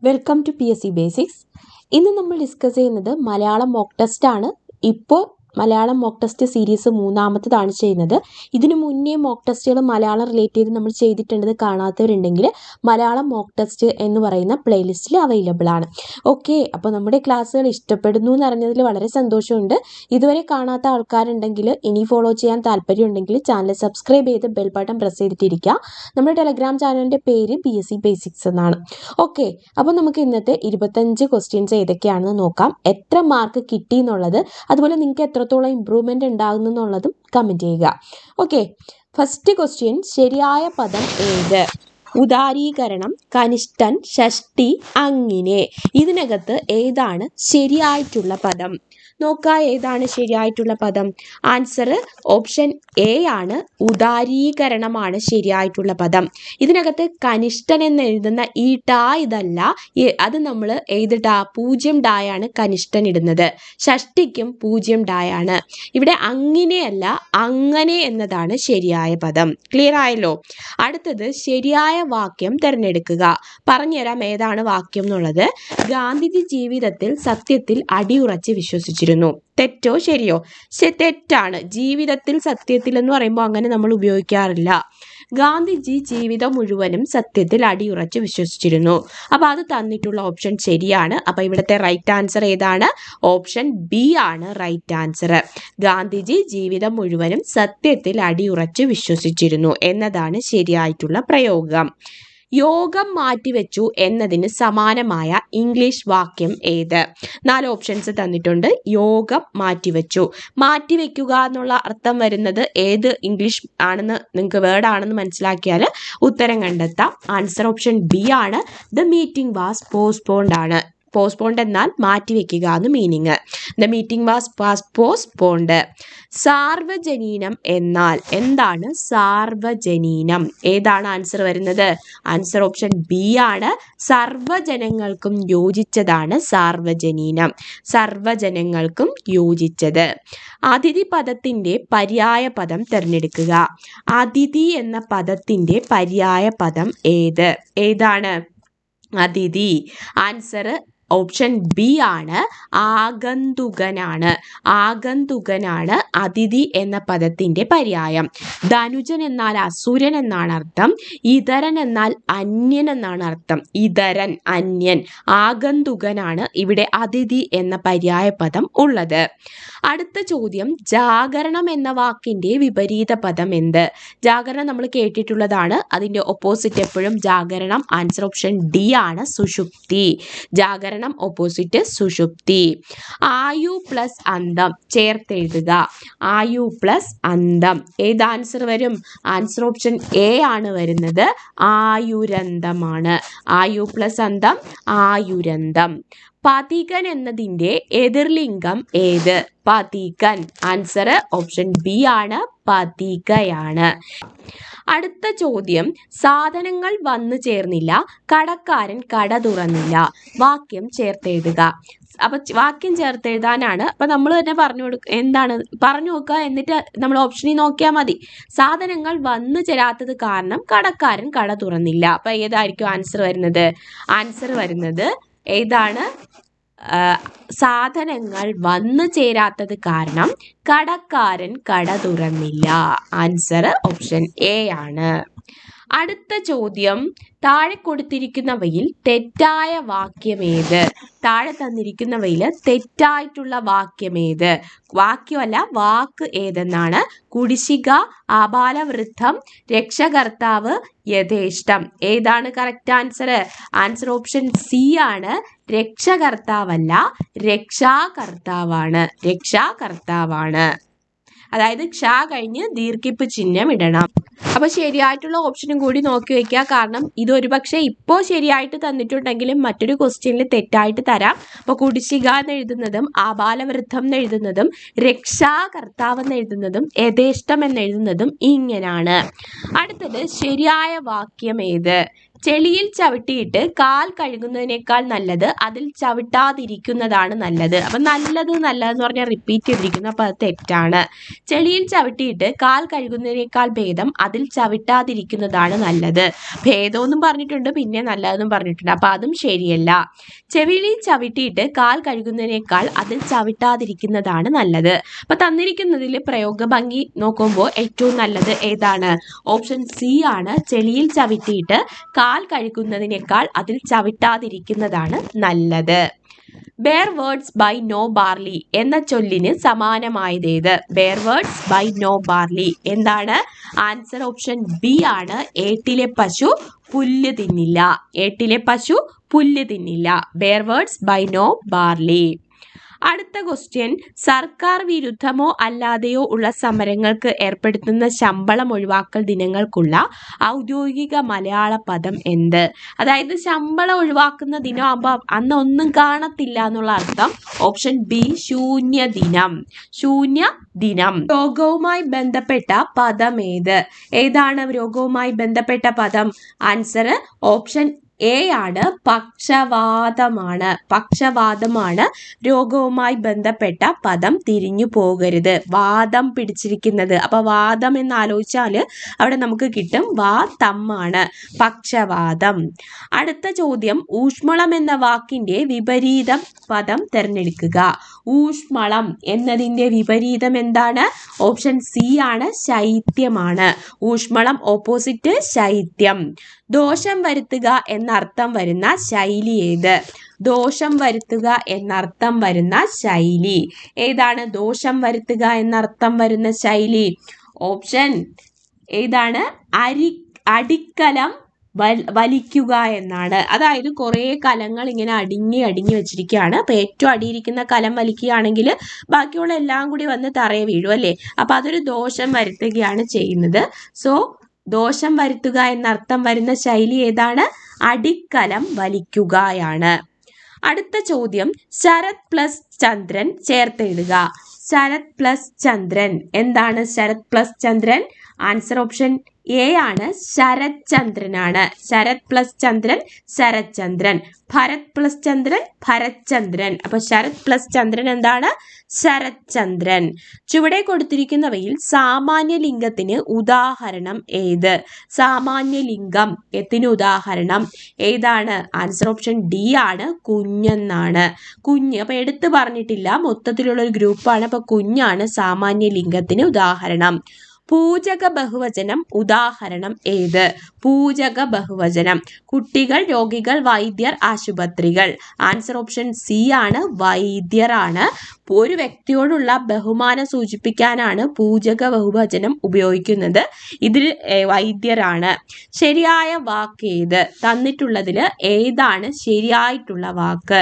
Welcome to PSC basics. ഇന്ന് നമ്മൾ discuss ചെയ്യുന്നത് മലയാളം മോക്ക് ടെസ്റ്റ് ആണ്. ഇപ്പോൾ മലയാളം മോക്ക് ടെസ്റ്റ് സീരീസ് മൂന്നാമത്തതാണ് ചെയ്യുന്നത്. ഇതിനു മുന്നേ മോക്ക് ടെസ്റ്റുകൾ മലയാളം റിലേറ്റ് ചെയ്ത് നമ്മൾ ചെയ്തിട്ടുള്ളത് കാണാത്തവരുണ്ടെങ്കിൽ മലയാളം മോക്ക് ടെസ്റ്റ് എന്ന് പറയുന്ന പ്ലേലിസ്റ്റിൽ അവൈലബിൾ ആണ്. ഓക്കെ, അപ്പോൾ നമ്മുടെ ക്ലാസ്സുകൾ ഇഷ്ടപ്പെടുന്നു എന്ന് അറിഞ്ഞതിൽ വളരെ സന്തോഷമുണ്ട്. ഇതുവരെ കാണാത്ത ആൾക്കാരുണ്ടെങ്കിൽ ഇനി ഫോളോ ചെയ്യാൻ താല്പര്യമുണ്ടെങ്കിൽ ചാനൽ സബ്സ്ക്രൈബ് ചെയ്ത് ബെൽ ബട്ടൺ പ്രസ് ചെയ്തിട്ടിരിക്കുക. നമ്മുടെ ടെലഗ്രാം ചാനലിൻ്റെ പേര് PSC ബേസിക്സ് എന്നാണ്. ഓക്കെ, അപ്പോൾ നമുക്ക് ഇന്നത്തെ 25 ക്വസ്റ്റ്യൻസ് ഏതൊക്കെയാണെന്ന് നോക്കാം. എത്ര മാർക്ക് കിട്ടി എന്നുള്ളത്, അതുപോലെ നിങ്ങൾക്ക് എത്രത്തോളം ഇമ്പ്രൂവ്മെന്റ് ഉണ്ടാകുന്നു എന്നുള്ളതും കമന്റ് ചെയ്യുക. ഓക്കെ, ഫസ്റ്റ് ക്വസ്റ്റ്യൻ, ശരിയായ പദം ഏത്? ഉദാരീകരണം, കനിഷ്ഠൻ, ഷഷ്ടി, അങ്ങനെ. ഇതിനകത്ത് ഏതാണ് ശരിയായിട്ടുള്ള പദം? നോക്കുക, ഏതാണ് ശരിയായിട്ടുള്ള പദം? ആൻസർ ഓപ്ഷൻ എ ആണ്, ഉദാരീകരണമാണ് ശരിയായിട്ടുള്ള പദം. ഇതിനകത്ത് കനിഷ്ഠൻ എന്ന് എഴുതുന്ന ഈ ടാ ഇതല്ല, അത് നമ്മൾ എഴുതിട്ടാ 0 ഡായാണ് കനിഷ്ഠൻ ഇടുന്നത്. ഷഷ്ടിക്കും 0 ഡായാണ്. ഇവിടെ അങ്ങനെയല്ല, അങ്ങനെ എന്നതാണ് ശരിയായ പദം. ക്ലിയർ ആയല്ലോ? അടുത്തത്, ശരിയായ വാക്യം തിരഞ്ഞെടുക്കുക. പറഞ്ഞുതരാം ഏതാണ് വാക്യം എന്നുള്ളത്. ഗാന്ധിജി ജീവിതത്തിൽ സത്യത്തിൽ അടിയുറച്ച് വിശ്വസിച്ചിരുന്നു. തെറ്റോ ശരിയോ? തെറ്റാണ്. ജീവിതത്തിൽ സത്യത്തിൽ എന്ന് പറയുമ്പോൾ അങ്ങനെ നമ്മൾ ഉപയോഗിക്കാറില്ല. ഗാന്ധിജി ജീവിതം മുഴുവനും സത്യത്തിൽ അടിയുറച്ച് വിശ്വസിച്ചിരുന്നു. അപ്പൊ അത് തന്നിട്ടുള്ള ഓപ്ഷൻ ശരിയാണ്. അപ്പൊ ഇവിടുത്തെ റൈറ്റ് ആൻസർ ഏതാണ്? ഓപ്ഷൻ ബി ആണ് റൈറ്റ് ആൻസർ. ഗാന്ധിജി ജീവിതം മുഴുവനും സത്യത്തിൽ അടിയുറച്ച് വിശ്വസിച്ചിരുന്നു എന്നതാണ് ശരിയായിട്ടുള്ള പ്രയോഗം. യോഗം മാറ്റിവെച്ചു എന്നതിന് സമാനമായ ഇംഗ്ലീഷ് വാക്യം ഏത്? 4 ഓപ്ഷൻസ് തന്നിട്ടുണ്ട്. യോഗം മാറ്റിവെച്ചു. മാറ്റിവെക്കുക എന്നുള്ള അർത്ഥം വരുന്നത് ഏത് ഇംഗ്ലീഷ് ആണെന്ന് നിങ്ങൾക്ക് വേർഡ് ആണെന്ന് മനസ്സിലാക്കിയാൽ ഉത്തരം കണ്ടെത്താം. ആൻസർ ഓപ്ഷൻ ബി ആണ്. ദ മീറ്റിംഗ് വാസ് പോസ്റ്റ്പോൺഡ് ആണ്. പോസ്റ്റ്പോൺഡ് എന്നാൽ മാറ്റിവെക്കുക എന്ന് meaning. The meeting was postponed. സാർവജനീനം എന്നാൽ എന്താണ്? സാർവജനീനം ഏതാണ് ആൻസർ വരുന്നത്? ആൻസർ ഓപ്ഷൻ ബി ആണ്. സർവ്വജനങ്ങൾക്കും യോജിച്ചതാണ് സാർവജനീനം. സർവ്വജനങ്ങൾക്കും യോജിച്ചത്. അതിഥി പദത്തിന്റെ പര്യായ പദം തിരഞ്ഞെടുക്കുക. അതിഥി എന്ന പദത്തിന്റെ പര്യായ പദം ഏതാണ്? അതിഥി. ആൻസർ ഓപ്ഷൻ ബി ആണ്, ആഗന്തുകനാണ്. ആഗന്തുകനാണ് അതിഥി എന്ന പദത്തിന്റെ പര്യായം. ധനുജൻ എന്നാൽ അസുരൻ എന്നാണ് അർത്ഥം. ഇതരൻ എന്നാൽ അന്യൻ എന്നാണ് അർത്ഥം. ഇതരൻ, അന്യൻ. ആഗന്തുകനാണ് ഇവിടെ അതിഥി എന്ന പര്യായ പദം ഉള്ളത്. അടുത്ത ചോദ്യം, ജാഗരണം എന്ന വാക്കിന്റെ വിപരീത പദം എന്ത്? ജാഗരണം നമ്മൾ കേട്ടിട്ടുള്ളതാണ്. അതിന്റെ ഓപ്പോസിറ്റ് എപ്പോഴും ജാഗരണം. ആൻസർ ഓപ്ഷൻ ഡി ആണ്, സുഷുപ്തി. ജാഗരണം ഓപ്പോസിറ്റ് സുഷുപ്തി. ആയു പ്ലസ് അന്തം ചേർത്തെഴുതുക. ആയു പ്ലസ് അന്തം ഏത് ആൻസർ വരും? ആൻസർ ഓപ്ഷൻ എ ആണ് വരുന്നത്, ആയുരന്തമാണ്. ആയു പ്ലസ് അന്തം, ആയുരന്തം. പതികൻ എന്നതിന്റെ എതിർലിംഗം ഏത്? പതികൻ. ആൻസർ ഓപ്ഷൻ ബി ആണ്, പതികയാണ്. അടുത്ത ചോദ്യം, സാധനങ്ങൾ വന്നു ചേർന്നില്ല, കടക്കാരൻ കട തുറന്നില്ല. വാക്യം ചേർത്തെഴുതുക. അപ്പൊ വാക്യം ചേർത്തെഴുതാനാണ്. അപ്പൊ നമ്മൾ തന്നെ പറഞ്ഞു നോക്കുക, എന്നിട്ട് നമ്മൾ ഓപ്ഷനിൽ നോക്കിയാൽ മതി. സാധനങ്ങൾ വന്നു ചേരാത്തത് കാരണം കടക്കാരൻ കട തുറന്നില്ല. അപ്പൊ ഏതായിരിക്കും ആൻസർ വരുന്നത്? ആൻസർ വരുന്നത് ഏതാണ്? സാധനങ്ങൾ വന്നു ചേരാത്തത് കാരണം കടക്കാരൻ കട തുറന്നില്ല. ആൻസർ ഓപ്ഷൻ എ ആണ്. അടുത്ത ചോദ്യം, താഴെ കൊടുത്തിരിക്കുന്നവയിൽ തെറ്റായ വാക്യമേത്? താഴെ തന്നിരിക്കുന്നവയിൽ തെറ്റായിട്ടുള്ള വാക്യമേത്? വാക്യമല്ല, വാക്ക് ഏതെന്നാണ്. കുടിശ്ശിക, ആബാലവൃദ്ധം, രക്ഷകർത്താവ്, യഥേഷ്ടം. ഏതാണ് correct answer? Answer option C ആണ്, രക്ഷകർത്താവല്ല, രക്ഷാകർത്താവാണ്. രക്ഷാകർത്താവാണ്. അതായത് ക്ഷ കഴിഞ്ഞ് ദീർഘിപ്പ് ചിഹ്നം ഇടണം. അപ്പൊ ശരിയായിട്ടുള്ള ഓപ്ഷനും കൂടി നോക്കി വെക്കുക. കാരണം ഇത് ഒരുപക്ഷെ ഇപ്പോൾ ശരിയായിട്ട് തന്നിട്ടുണ്ടെങ്കിലും മറ്റൊരു ക്വസ്റ്റ്യനിൽ തെറ്റായിട്ട് തരാം. അപ്പൊ കുടിശ്ശിക എന്ന് എഴുതുന്നതും ആബാലവൃദ്ധം എന്ന് എഴുതുന്നതും രക്ഷാകർത്താവ് എന്ന് എഴുതുന്നതും യഥേഷ്ടം എന്ന് എഴുതുന്നതും ഇങ്ങനാണ്. അടുത്തത്, ശരിയായ വാക്യം ഏത്? ചെളിയിൽ ചവിട്ടിയിട്ട് കാൽ കഴുകുന്നതിനേക്കാൾ നല്ലത് അതിൽ ചവിട്ടാതിരിക്കുന്നതാണ് നല്ലത്. അപ്പൊ നല്ലതെന്ന് പറഞ്ഞാൽ റിപ്പീറ്റ് ചെയ്തിരിക്കുന്നു, അപ്പൊ അത് തെറ്റാണ്. ചെളിയിൽ ചവിട്ടിയിട്ട് കാൽ കഴുകുന്നതിനേക്കാൾ ഭേദം അതിൽ ചവിട്ടാതിരിക്കുന്നതാണ് നല്ലത്. ഭേദമെന്നും പറഞ്ഞിട്ടുണ്ട്, പിന്നെ നല്ലതെന്നും പറഞ്ഞിട്ടുണ്ട്, അപ്പൊ അതും ശരിയല്ല. ചെളിയിൽ ചവിട്ടിയിട്ട് കാൽ കഴുകുന്നതിനേക്കാൾ അതിൽ ചവിട്ടാതിരിക്കുന്നതാണ് നല്ലത്. അപ്പൊ തന്നിരിക്കുന്നതിൽ പ്രയോഗ ഭംഗി നോക്കുമ്പോൾ ഏറ്റവും നല്ലത് ഏതാണ്? ഓപ്ഷൻ സി ആണ്. ചെളിയിൽ ചവിട്ടിയിട്ട് കാൽ കഴുകുന്നതിനേക്കാൾ അതിൽ ചവിട്ടാതിരിക്കുന്നതാണ് നല്ലത്. Bare words buy no barley എന്ന ചൊല്ലിന് സമാനമായതേത്? Bare words buy no barley എന്താണ്? ആൻസർ ഓപ്ഷൻ ബി ആണ്. ഏട്ടിലെ പശു പുല്ല് തിന്നില്ല. ഏട്ടിലെ പശു പുല്ല് തിന്നില്ല. Bare words buy no barley. അടുത്ത ക്വസ്റ്റ്യൻ, സർക്കാർ വിരുദ്ധമോ അല്ലാതെയോ ഉള്ള സമരങ്ങൾക്ക് ഏർപ്പെടുത്തുന്ന ശമ്പളം ഒഴിവാക്കൽ ദിനങ്ങൾക്കുള്ള ഔദ്യോഗിക മലയാള പദം എന്ത്? അതായത് ശമ്പളം ഒഴിവാക്കുന്ന ദിനം ആകുമ്പോൾ അന്ന് ഒന്നും കാണത്തില്ല എന്നുള്ള അർത്ഥം. Option B ശൂന്യദിനം. ശൂന്യദിനം. രോഗവുമായി ബന്ധപ്പെട്ട പദം ഏത്? ഏതാണ് രോഗവുമായി ബന്ധപ്പെട്ട പദം? ആൻസർ ഓപ്ഷൻ എ ആണ്. പക്ഷവാതമാണ്. പക്ഷവാതമാണ് രോഗവുമായി ബന്ധപ്പെട്ട പദം. തിരിഞ്ഞു പോകരുത്. വാദം പിടിച്ചിരിക്കുന്നത്. അപ്പൊ വാദം എന്ന് ആലോചിച്ചാൽ അവിടെ നമുക്ക് കിട്ടും വാതമാണ്. പക്ഷവാതം. അടുത്ത ചോദ്യം, ഊഷ്മളം എന്ന വാക്കിന്റെ വിപരീതം പദം തിരഞ്ഞെടുക്കുക. ഊഷ്മളം എന്നതിന്റെ വിപരീതം എന്താണ്? ഓപ്ഷൻ സി ആണ്. ശൈത്യമാണ്. ഊഷ്മളം ഓപ്പോസിറ്റ് ശൈത്യം. ദോഷം വരുത്തുക എന്നർത്ഥം വരുന്ന ശൈലി ഏത്? ദോഷം വരുത്തുക എന്നർത്ഥം വരുന്ന ശൈലി ഏതാണ്? ദോഷം വരുത്തുക എന്നർത്ഥം വരുന്ന ശൈലി ഓപ്ഷൻ ഏതാണ്? അടിക്കലം വലിക്കുക എന്നാണ്. അതായത് കുറേ കലങ്ങൾ ഇങ്ങനെ അടിങ്ങി വെച്ചിരിക്കുകയാണ്. അപ്പൊ ഏറ്റവും അടിയിരിക്കുന്ന കലം വലിക്കുകയാണെങ്കിൽ ബാക്കിയുള്ള എല്ലാം കൂടി വന്ന് തറയെ വീഴും അല്ലേ? അപ്പൊ അതൊരു ദോഷം വരുത്തുകയാണ് ചെയ്യുന്നത്. സോ ദോഷം വരുത്തുക എന്നർത്ഥം വരുന്ന ശൈലി ഏതാണ്? അടിക്കലം വലിക്കുകയാണ്. അടുത്ത ചോദ്യം, ശരത് പ്ലസ് ചന്ദ്രൻ ചേർത്തെഴുതുക. ശരത് പ്ലസ് ചന്ദ്രൻ എന്താണ്? Sarath plus Chandran answer option A ആണ്. ശരത് ചന്ദ്രനാണ്. ശരത് പ്ലസ് ചന്ദ്രൻ ശരത് ചന്ദ്രൻ. ഭരത് പ്ലസ് ചന്ദ്രൻ ഭരത് ചന്ദ്രൻ. അപ്പൊ ശരത് പ്ലസ് ചന്ദ്രൻ എന്താണ്? ശരത് ചന്ദ്രൻ. ചുവടെ കൊടുത്തിരിക്കുന്നവയിൽ സാമാന്യ ലിംഗത്തിന് ഉദാഹരണം ഏത്? സാമാന്യ ലിംഗം എത്തിന് ഉദാഹരണം ഏതാണ്? ആൻസർ ഓപ്ഷൻ ഡി ആണ്. കുഞ്ഞെന്നാണ്. കുഞ്ഞ്. അപ്പൊ എടുത്തു പറഞ്ഞിട്ടില്ല, മൊത്തത്തിലുള്ള ഒരു ഗ്രൂപ്പാണ്. അപ്പൊ കുഞ്ഞാണ് സാമാന്യ ലിംഗത്തിന് ഉദാഹരണം. പൂജക ബഹുവചനം ഉദാഹരണം ഏത്? പൂജക ബഹുവചനം. കുട്ടികൾ, രോഗികൾ, വൈദ്യർ, ആശുപത്രികൾ. ആൻസർ ഓപ്ഷൻ സി ആണ്. വൈദ്യരാണ്. ഒരു വ്യക്തിയോടുള്ള ബഹുമാനം സൂചിപ്പിക്കാനാണ് പൂജക ബഹുവചനം ഉപയോഗിക്കുന്നത്. ഇതിൽ വൈദ്യരാണ്. ശരിയായ വാക്ക് ഏത്? തന്നിട്ടുള്ളതിൽ ഏതാണ് ശരിയായിട്ടുള്ള വാക്ക്?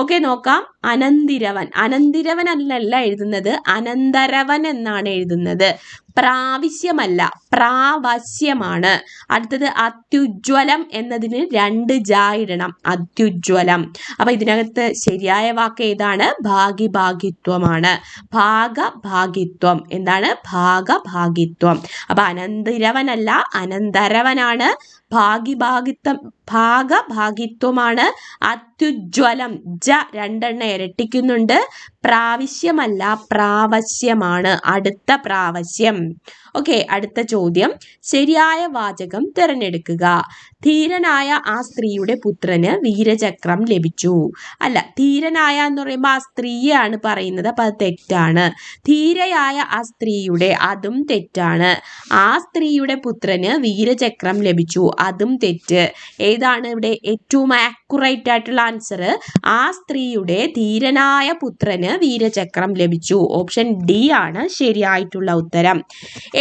ഓക്കെ, നോക്കാം. അനന്തിരവൻ. അനന്തിരവൻ അല്ലല്ല എഴുതുന്നത്, അനന്തരവൻ എന്നാണ് എഴുതുന്നത്. പ്രാവശ്യമല്ല, പ്രാവശ്യമാണ്. അടുത്തത് അത്യുജ്വലം എന്നതിന് 2 ജ ഇടണം. അത്യുജ്വലം. അപ്പൊ ഇതിനകത്ത് ശരിയായ വാക്ക് ഏതാണ്? ഭാഗിഭാഗിത്വമാണ്. ഭാഗഭാഗിത്വം. എന്താണ്? ഭാഗഭാഗിത്വം. അപ്പൊ അനന്തിരവനല്ല, അനന്തരവനാണ്. ഭാഗഭാഗിത്വമാണ്. അത്യുജ്വലം. ജ 2 ഇരട്ടിക്കുന്നുണ്ട്. പ്രാവശ്യമല്ല, പ്രാവശ്യമാണ്. അടുത്ത പ്രാവശ്യം. ഓക്കെ, അടുത്ത ചോദ്യം, ശരിയായ വാചകം തിരഞ്ഞെടുക്കുക. ധീരനായ ആ സ്ത്രീയുടെ പുത്രന് വീരചക്രം ലഭിച്ചു. അല്ല, ധീരനായ എന്ന് പറയുമ്പോൾ ആ സ്ത്രീയാണ് പറയുന്നത്, അപ്പൊ അത് തെറ്റാണ്. ധീരയായ ആ സ്ത്രീയുടെ, അതും തെറ്റാണ്. ആ സ്ത്രീയുടെ പുത്രന് വീരചക്രം ലഭിച്ചു, അതും തെറ്റ്. ഏതാണ് ഇവിടെ ഏറ്റവും ആക്യുറേറ്റ് ആയിട്ടുള്ള ആൻസർ? ആ സ്ത്രീയുടെ ധീരനായ പുത്രന് വീരചക്രം ലഭിച്ചു. ഓപ്ഷൻ ഡി ആണ് ശരിയായിട്ടുള്ള ഉത്തരം.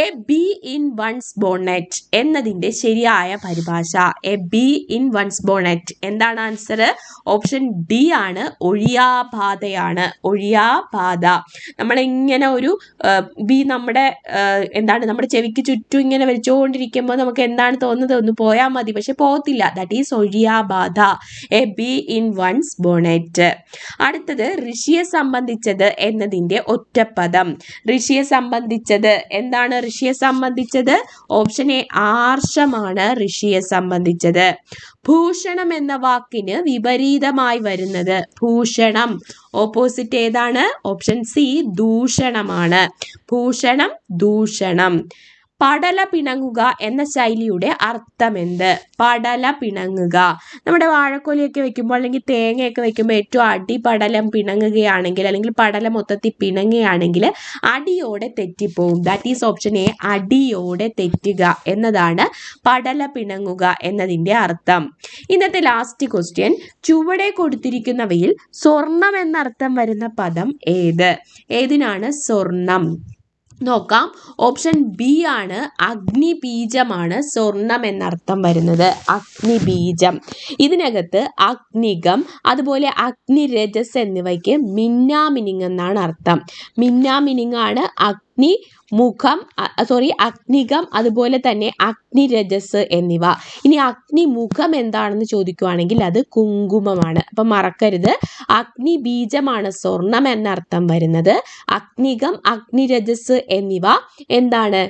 A B in one's bonnet എന്നതിന്റെ ശരിയായ പരിഭാഷ. A B in one's bonnet എന്താണ് ആൻസർ? ഓപ്ഷൻ ഡി ആണ്. ഒഴിയാബാധയാണ്. ഒഴിയാബാധ. നമ്മളിങ്ങനെ ഒരു ബി നമ്മുടെ നമ്മുടെ ചെവിക്ക് ചുറ്റും ഇങ്ങനെ വെച്ചുകൊണ്ടിരിക്കുമ്പോൾ നമുക്ക് എന്താണ് തോന്നുന്നത്? ഒന്ന് പോയാൽ മതി, പക്ഷെ പോകത്തില്ല. ദാറ്റ് ഈസ് ഒഴിയാബാധ. A B in one's bonnet. അടുത്തത്, ഋഷിയെ സംബന്ധിച്ചത് എന്നതിന്റെ ഒറ്റപ്പദം. ഋഷിയെ സംബന്ധിച്ചത് എന്താണ്? ഋഷിയെ സംബന്ധിച്ചത്? Option A ആർഷമാണ് ഋഷിയെ സംബന്ധിച്ചത്. ഭൂഷണം എന്ന വാക്കിന് വിപരീതമായി വരുന്നത്? ഭൂഷണം ഓപ്പോസിറ്റ് ഏതാണ്? ഓപ്ഷൻ സി ദൂഷണമാണ്. ഭൂഷണം ദൂഷണം. പടല പിണങ്ങുക എന്ന ശൈലിയുടെ അർത്ഥമെന്ത്? പടല പിണങ്ങുക, നമ്മുടെ വാഴക്കൊലയൊക്കെ വെക്കുമ്പോൾ അല്ലെങ്കിൽ തേങ്ങയൊക്കെ വെക്കുമ്പോൾ ഏറ്റവും അടിപടലം പിണങ്ങുകയാണെങ്കിൽ അല്ലെങ്കിൽ പടലം മൊത്തത്തിൽ പിണങ്ങുകയാണെങ്കിൽ അടിയോടെ തെറ്റിപ്പോവും. ദാറ്റ് ഈസ് ഓപ്ഷൻ എ അടിയോടെ തെറ്റുക എന്നതാണ് പടല പിണങ്ങുക എന്നതിൻ്റെ അർത്ഥം. ഇന്നത്തെ ലാസ്റ്റ് ക്വസ്റ്റ്യൻ, ചുവടെ കൊടുത്തിരിക്കുന്നവയിൽ സ്വർണം എന്നർത്ഥം വരുന്ന പദം ഏത്? ഏതിനാണ് സ്വർണം? നോക്കാം. ഓപ്ഷൻ ബി ആണ് അഗ്നിബീജമാണ് സ്വർണം എന്നർത്ഥം വരുന്നത്. അഗ്നിബീജം. ഇതിനകത്ത് അഗ്നികം അതുപോലെ അഗ്നിരജസ് എന്നിവയ്ക്ക് മിന്നാമിനിങ് എന്നാണ് അർത്ഥം. മിന്നാമിനിങ് ആണ് അഗ്നികം അതുപോലെ തന്നെ അഗ്നിരജസ് എന്നിവ. ഇനി അഗ്നിമുഖം എന്താണെന്ന് ചോദിക്കുവാണെങ്കിൽ അത് കുങ്കുമമാണ്. അപ്പം മറക്കരുത്, അഗ്നിബീജമാണ് സ്വർണം എന്നർത്ഥം വരുന്നത്. അഗ്നികം അഗ്നിരജസ് എന്നിവ എന്താണ്?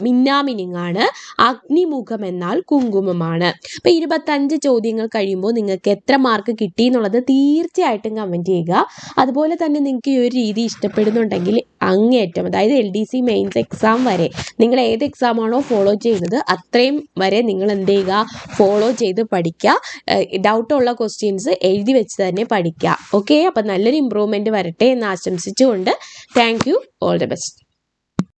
മിന്നാമിനിങ് ആണ്. അഗ്നിമുഖം എന്നാൽ കുങ്കുമമാണ്. അപ്പം 25 ചോദ്യങ്ങൾ കഴിയുമ്പോൾ നിങ്ങൾക്ക് എത്ര മാർക്ക് കിട്ടി എന്നുള്ളത് തീർച്ചയായിട്ടും കമൻറ്റ് ചെയ്യുക. അതുപോലെ തന്നെ നിങ്ങൾക്ക് ഈ ഒരു രീതി ഇഷ്ടപ്പെടുന്നുണ്ടെങ്കിൽ അങ്ങേയറ്റം, അതായത് LDC മെയിൻസ് എക്സാം വരെ നിങ്ങൾ ഏത് എക്സാമാണോ ഫോളോ ചെയ്യുന്നത് അത്രയും വരെ നിങ്ങൾ എന്ത് ചെയ്യുക? ഫോളോ ചെയ്ത് പഠിക്കുക. ഡൗട്ടുള്ള ക്വസ്റ്റ്യൻസ് എഴുതി വെച്ച് തന്നെ പഠിക്കുക. ഓക്കെ, അപ്പം നല്ലൊരു ഇമ്പ്രൂവ്മെൻറ്റ് വരട്ടെ എന്ന് ആശംസിച്ചുകൊണ്ട് thank you. All the best.